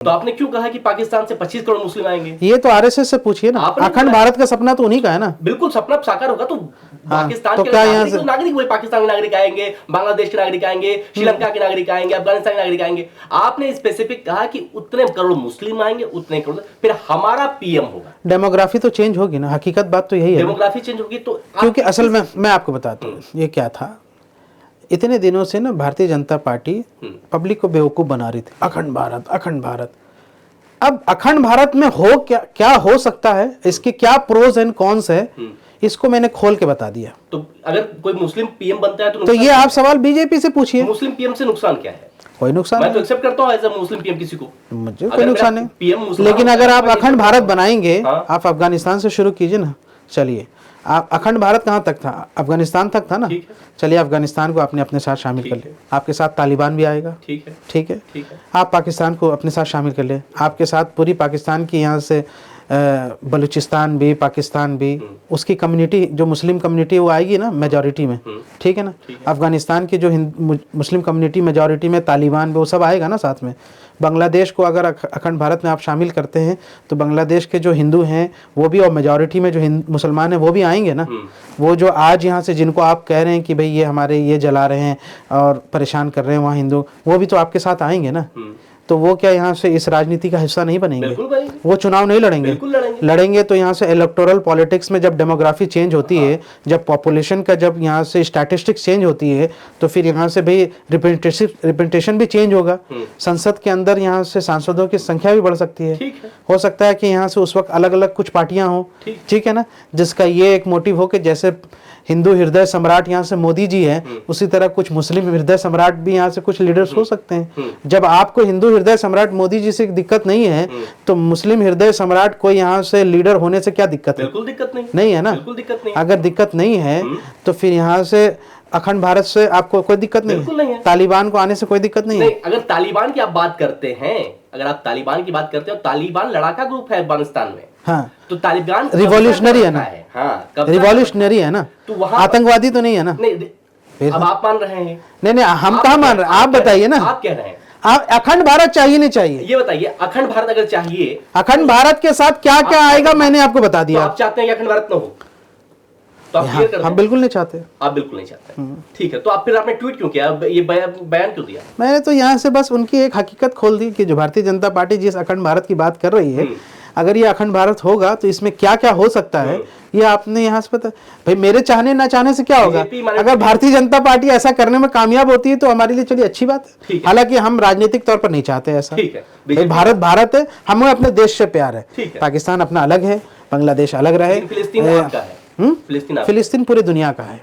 तो आपने क्यों कहा कि पाकिस्तान से 25 करोड़ मुस्लिम आएंगे? ये तो आरएसएस से पूछिए ना, अखंड भारत का सपना तो उन्हीं का है ना। बिल्कुल, सपना साकार होगा तो पाकिस्तान तो के क्या यहाँ से नागरिक वही पाकिस्तान के नागरिक आएंगे, बांग्लादेश के नागरिक आएंगे, श्रीलंका के नागरिक आएंगे, अफगानिस्तान के नागरिक आएंगे। आपने स्पेसिफिक कहा कि उतने करोड़ मुस्लिम आएंगे, उतने करोड़, फिर हमारा पीएम होगा। डेमोग्राफी तो चेंज होगी ना, हकीकत बात तो यही है। डेमोग्राफी चेंज होगी तो क्योंकि असल में मैं आपको बताता हूँ ये क्या था। इतने दिनों से ना भारतीय जनता पार्टी पब्लिक को बेवकूफ बना रही थी, अखंड भारत अखंड भारत। अब अखंड भारत में हो क्या हो सकता है, इसके क्या प्रोज एंड कॉन्स है, इसको मैंने खोल के बता दिया। तो अगर कोई मुस्लिम पीएम बनता है तो ये आप सवाल बीजेपी से पूछिए। मुस्लिम पीएम से नुकसान क्या है? कोई नुकसान मैं तो एक्सेप्ट करता हूँ एज अ मुस्लिम पीएम किसी को, मुझे कोई नुकसान नहीं। पीएम लेकिन अगर आप अखंड भारत बनाएंगे, आप अफगानिस्तान से शुरू कीजिए ना। चलिए, आप अखंड भारत कहाँ तक था? अफगानिस्तान तक था ना। चलिए, अफगानिस्तान को आपने अपने साथ शामिल कर लिया, आपके साथ तालिबान भी आएगा। ठीक है। आप पाकिस्तान को अपने साथ शामिल कर ले, आपके साथ पूरी पाकिस्तान की यहाँ से बलूचिस्तान भी, पाकिस्तान भी, उसकी कम्युनिटी जो मुस्लिम कम्युनिटी वो आएगी ना मेजॉरिटी में। ठीक है ना। अफगानिस्तान की जो मुस्लिम कम्युनिटी मेजॉरिटी में, तालिबान भी, वो सब आएगा ना साथ में। बांग्लादेश को अगर अखंड भारत में आप शामिल करते हैं तो बांग्लादेश के जो हिंदू हैं वो भी, और मेजॉरिटी में जो मुसलमान हैं वो भी आएंगे ना। वो जो आज यहाँ से जिनको आप कह रहे हैं कि भाई ये हमारे ये जला रहे हैं और परेशान कर रहे हैं वहाँ हिंदू, वो भी तो आपके साथ आएंगे ना। तो वो क्या यहाँ से इस राजनीति का हिस्सा नहीं बनेंगे? वो चुनाव नहीं लड़ेंगे। लड़ेंगे तो यहाँ से इलेक्टोरल पॉलिटिक्स में जब डेमोग्राफी चेंज होती है, जब पॉपुलेशन का, जब यहाँ से स्टैटिस्टिक्स चेंज होती है, तो फिर यहाँ से भाई रिप्रेजेंटेशन भी चेंज होगा। संसद के अंदर यहाँ से सांसदों की संख्या भी बढ़ सकती है। हो सकता है कि यहाँ से उस वक्त अलग अलग कुछ पार्टियां हो। ठीक है ना। जिसका ये एक मोटिव हो कि जैसे हिंदू हृदय सम्राट यहाँ से मोदी जी है, उसी तरह कुछ मुस्लिम हृदय सम्राट भी यहाँ से कुछ लीडर्स हो सकते हैं। जब आपको हिंदू हृदय सम्राट मोदी जी से दिक्कत नहीं है, तो मुस्लिम हृदय सम्राट को यहाँ से लीडर होने से क्या दिक्कत है? बिल्कुल दिक्कत नहीं है ना। अगर दिक्कत नहीं है तो फिर यहाँ से अखंड भारत से आपको कोई दिक्कत नहीं है। तालिबान को आने से कोई दिक्कत नहीं है। अगर तालिबान की आप बात करते हैं, अगर आप तालिबान की बात करते हो, तालिबान लड़ाका ग्रुप है अफगानिस्तान में। हाँ, तो तालिबान रिवॉल्यूशनरी है ना। हाँ, रिवॉल्यूशनरी है ना। तो वहां आतंकवादी तो नहीं है ना। नहीं, अब आप मान रहे हैं। नहीं, हम कहाँ मान रहे हैं? आप बताइए ना। आप कह रहे हैं आप अखंड भारत चाहिए नहीं चाहिए? ये बताइए, अखंड भारत अगर चाहिए, अखंड भारत के साथ क्या क्या आएगा मैंने आपको बता दिया। आप चाहते हैं कि अखंड भारत न हो? तो आप क्लियर कर। हम बिल्कुल नहीं चाहते। आप बिल्कुल नहीं चाहते। ठीक है, तो आप फिर आपने ट्वीट क्यों किया, ये बयान क्यों दिया? मैंने तो यहाँ से बस उनकी एक हकीकत खोल दी कि जो भारतीय जनता पार्टी जिस अखंड भारत की बात कर रही है, अगर ये अखंड भारत होगा तो इसमें क्या क्या हो सकता है, ये आपने यहाँ से पता। भाई मेरे चाहने ना चाहने से क्या होगा? अगर भारतीय जनता पार्टी ऐसा करने में कामयाब होती है तो हमारे लिए चलिए अच्छी बात है। हालांकि हम राजनीतिक तौर पर नहीं चाहते ऐसा। भारत भारत है, हमें अपने देश से प्यार है। पाकिस्तान अपना अलग है, बांग्लादेश अलग रहे, फिलिस्तीन पूरी दुनिया का है।